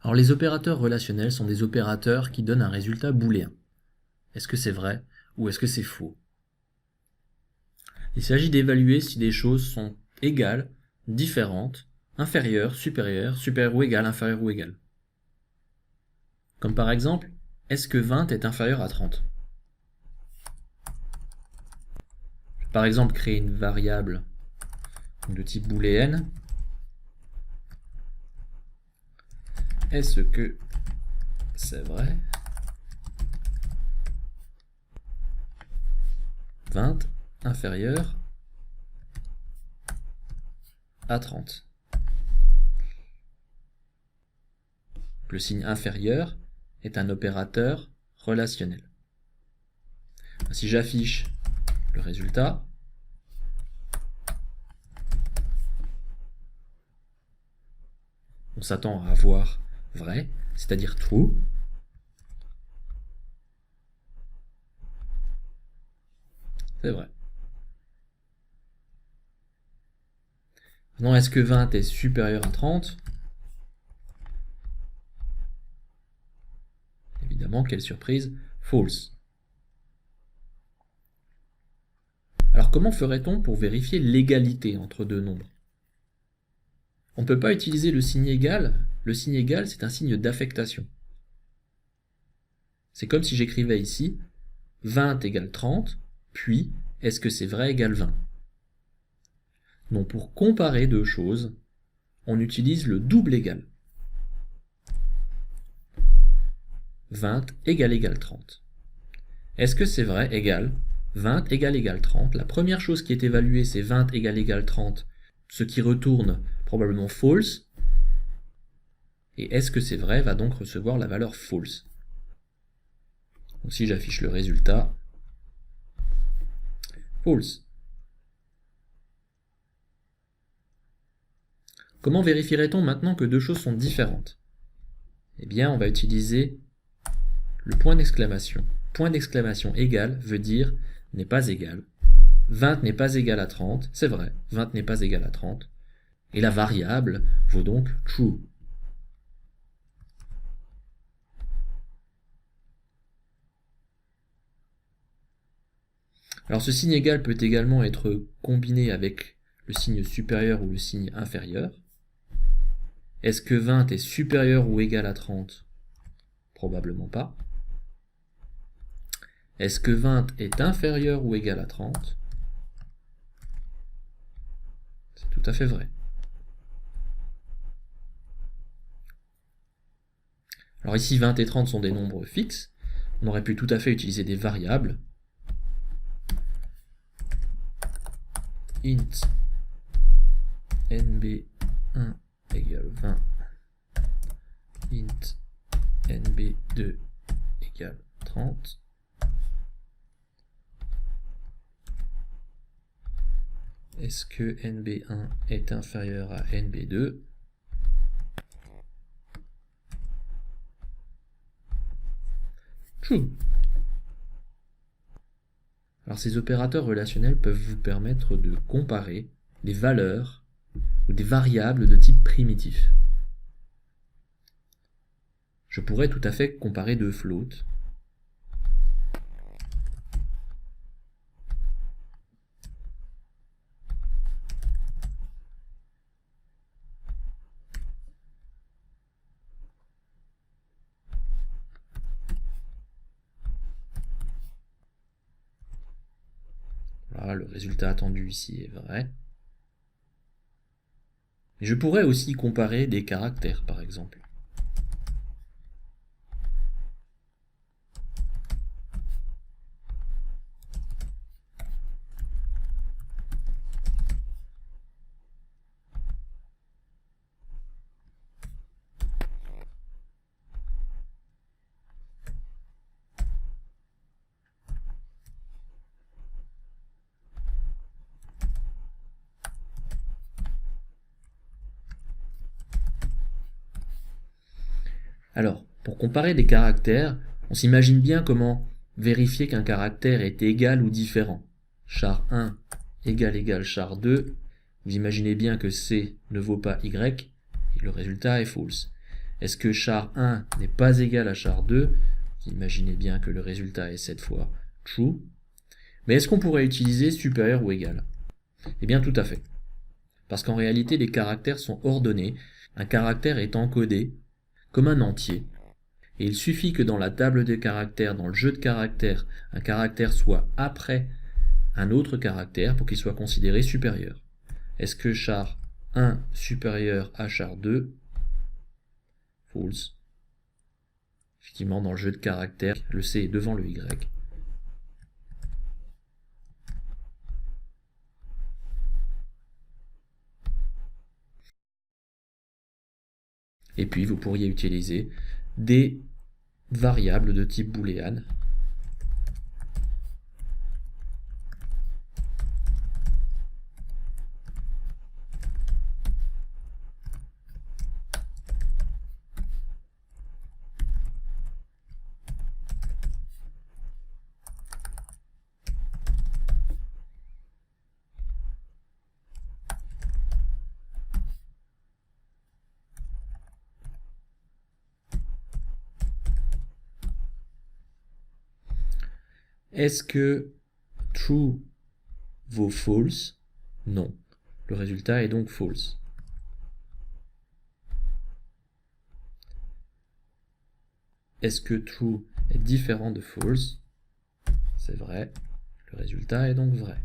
Alors les opérateurs relationnels sont des opérateurs qui donnent un résultat booléen. Est-ce que c'est vrai ou est-ce que c'est faux? Il s'agit d'évaluer si des choses sont égales, différentes, inférieures, supérieures, supérieures ou égales, inférieures ou égales. Comme par exemple, est-ce que 20 est inférieur à 30? Je vais par exemple créer une variable de type booléenne. Est-ce que c'est vrai? 20 inférieur à 30. Le signe inférieur est un opérateur relationnel. Si j'affiche le résultat, on s'attend à avoir vrai, c'est-à-dire true. C'est vrai. Maintenant, est-ce que 20 est supérieur à 30? Évidemment, quelle surprise, false. Alors comment ferait-on pour vérifier l'égalité entre deux nombres? On ne peut pas utiliser le signe égal. Le signe égal, c'est un signe d'affectation. C'est comme si j'écrivais ici 20 égale 30, puis est-ce que c'est vrai égale 20? Non, pour comparer deux choses, on utilise le double égal. 20 égale 30. Est-ce que c'est vrai égale 20 égale 30? La première chose qui est évaluée, c'est 20 égale 30, ce qui retourne probablement false. Et est-ce que c'est vrai va donc recevoir la valeur false. Donc si j'affiche le résultat, false. Comment vérifierait-on maintenant que deux choses sont différentes? Eh bien, on va utiliser le point d'exclamation. Point d'exclamation égal veut dire n'est pas égal. 20 n'est pas égal à 30, c'est vrai, 20 n'est pas égal à 30. Et la variable vaut donc true. Alors ce signe égal peut également être combiné avec le signe supérieur ou le signe inférieur. Est-ce que 20 est supérieur ou égal à 30? Probablement pas. Est-ce que 20 est inférieur ou égal à 30? C'est tout à fait vrai. Alors ici 20 et 30 sont des nombres fixes. On aurait pu tout à fait utiliser des variables. Int nb1 égale 20, int nb2 égale 30, est-ce que nb1 est inférieur à nb2? True. Alors ces opérateurs relationnels peuvent vous permettre de comparer des valeurs ou des variables de type primitif. Je pourrais tout à fait comparer deux floats. Voilà, le résultat attendu ici est vrai. Et je pourrais aussi comparer des caractères, par exemple. Alors, pour comparer des caractères, on s'imagine bien comment vérifier qu'un caractère est égal ou différent. Char1 égale char2, vous imaginez bien que C ne vaut pas Y, et le résultat est false. Est-ce que char 1 n'est pas égal à char 2? Imaginez bien que le résultat est cette fois true. Mais est-ce qu'on pourrait utiliser supérieur ou égal? Eh bien tout à fait. Parce qu'en réalité, les caractères sont ordonnés. Un caractère est encodé comme un entier. Et il suffit que dans la table des caractères, dans le jeu de caractères, un caractère soit après un autre caractère pour qu'il soit considéré supérieur. Est-ce que char 1 supérieur à char 2? False. Effectivement, dans le jeu de caractères, le C est devant le Y. Et puis, vous pourriez utiliser des variables de type booléen. Est-ce que true vaut false? Non. Le résultat est donc false. Est-ce que true est différent de false? C'est vrai. Le résultat est donc vrai.